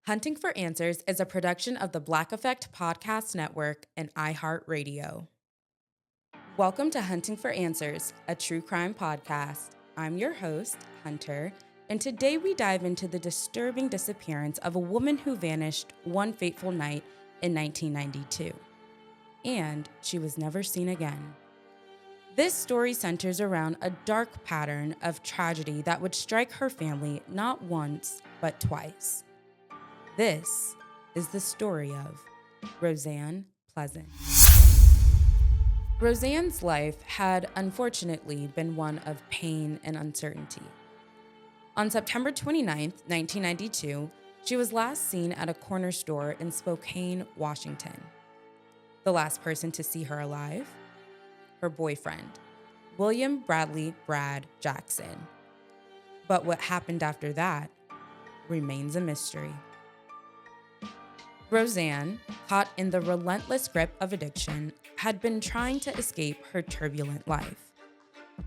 Hunting for Answers is a production of the Black Effect Podcast Network and iHeartRadio. Welcome to Hunting for Answers, a true crime podcast. I'm your host, Hunter, and today we dive into the disturbing disappearance of a woman who vanished one fateful night in 1992. And she was never seen again. This story centers around a dark pattern of tragedy that would strike her family not once, but twice. This is the story of Roseann Pleasant. Rosann's life had unfortunately been one of pain and uncertainty. On September 29, 1992, she was last seen at a corner store in Spokane, Washington. The last person to see her alive? Her boyfriend, William Bradley "Brad" Jackson. But what happened after that remains a mystery. Roseann, caught in the relentless grip of addiction, had been trying to escape her turbulent life.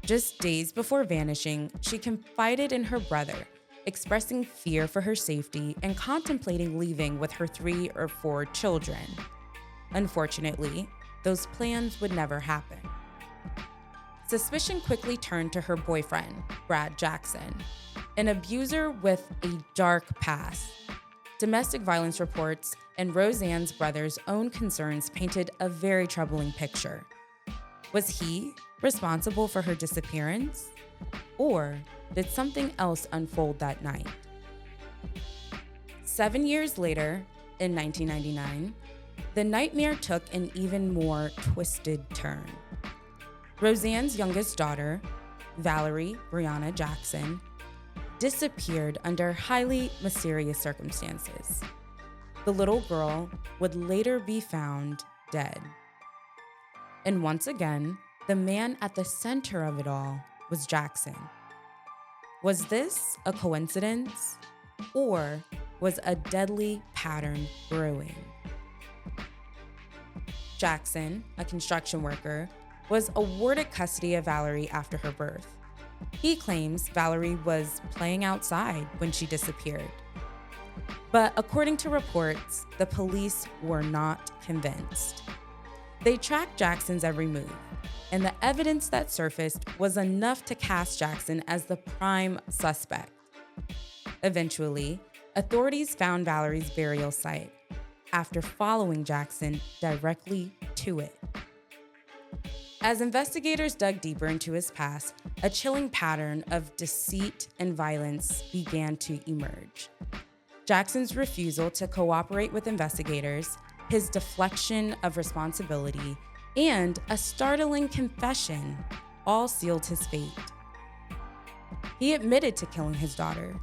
Just days before vanishing, she confided in her brother, expressing fear for her safety and contemplating leaving with her 3 or 4 children. Unfortunately, those plans would never happen. Suspicion quickly turned to her boyfriend, Brad Jackson, an abuser with a dark past. Domestic violence reports and Rosann's brother's own concerns painted a very troubling picture. Was he responsible for her disappearance? Or did something else unfold that night? 7 years later, in 1999, the nightmare took an even more twisted turn. Rosann's youngest daughter, Valerie Brianna Jackson, disappeared under highly mysterious circumstances. The little girl would later be found dead. And once again, the man at the center of it all was Jackson. Was this a coincidence, or was a deadly pattern brewing? Jackson, a construction worker, was awarded custody of Valerie after her birth. He claims Valerie was playing outside when she disappeared. But according to reports, the police were not convinced. They tracked Jackson's every move, and the evidence that surfaced was enough to cast Jackson as the prime suspect. Eventually, authorities found Valerie's burial site after following Jackson directly to it. As investigators dug deeper into his past, a chilling pattern of deceit and violence began to emerge. Jackson's refusal to cooperate with investigators, his deflection of responsibility, and a startling confession all sealed his fate. He admitted to killing his daughter,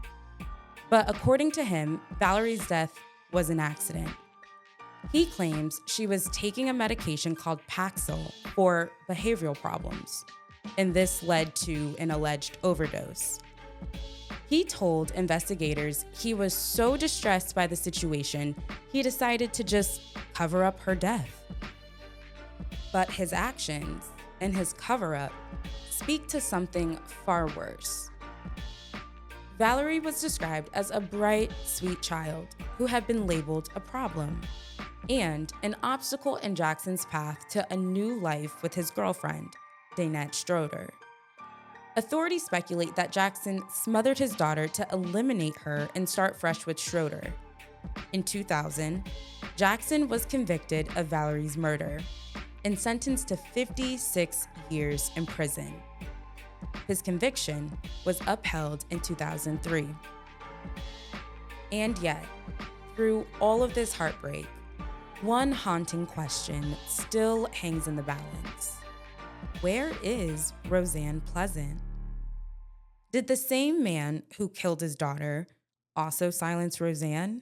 but according to him, Valerie's death was an accident. He claims she was taking a medication called Paxil for behavioral problems, and this led to an alleged overdose. He told investigators he was so distressed by the situation, he decided to just cover up her death. But his actions and his cover-up speak to something far worse. Valerie was described as a bright, sweet child who had been labeled a problem and an obstacle in Jackson's path to a new life with his girlfriend, Danette Stroder. Authorities speculate that Jackson smothered his daughter to eliminate her and start fresh with Schroeder. In 2000, Jackson was convicted of Valerie's murder and sentenced to 56 years in prison. His conviction was upheld in 2003. And yet, through all of this heartbreak, one haunting question still hangs in the balance. Where is Roseann Pleasant? Did the same man who killed his daughter also silence Roseann?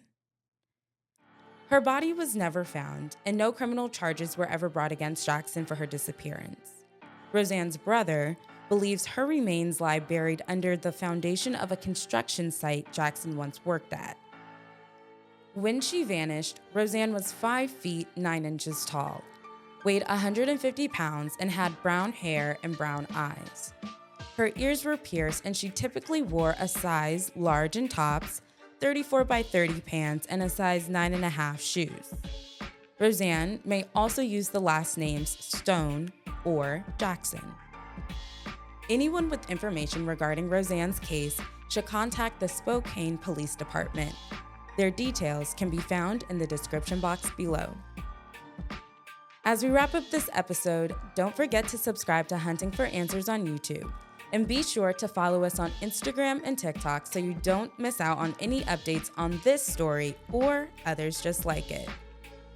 Her body was never found, and no criminal charges were ever brought against Jackson for her disappearance. Rosann's brother believes her remains lie buried under the foundation of a construction site Jackson once worked at. When she vanished, Roseann was 5 feet 9 inches tall, weighed 150 pounds, and had brown hair and brown eyes. Her ears were pierced, and she typically wore a size large in tops, 34 by 30 pants, and a size 9.5 shoes. Roseann may also use the last names Stone or Jackson. Anyone with information regarding Roseann's case should contact the Spokane Police Department. Their details can be found in the description box below. As we wrap up this episode, don't forget to subscribe to Hunting for Answers on YouTube, and be sure to follow us on Instagram and TikTok so you don't miss out on any updates on this story or others just like it.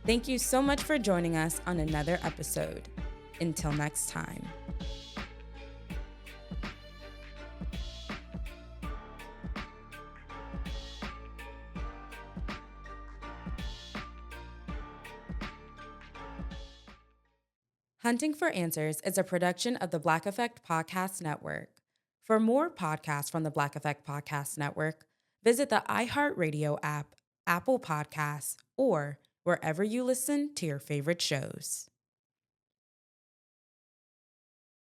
Thank you so much for joining us on another episode. Until next time. Hunting for Answers is a production of the Black Effect Podcast Network. For more podcasts from the Black Effect Podcast Network, visit the iHeartRadio app, Apple Podcasts, or wherever you listen to your favorite shows.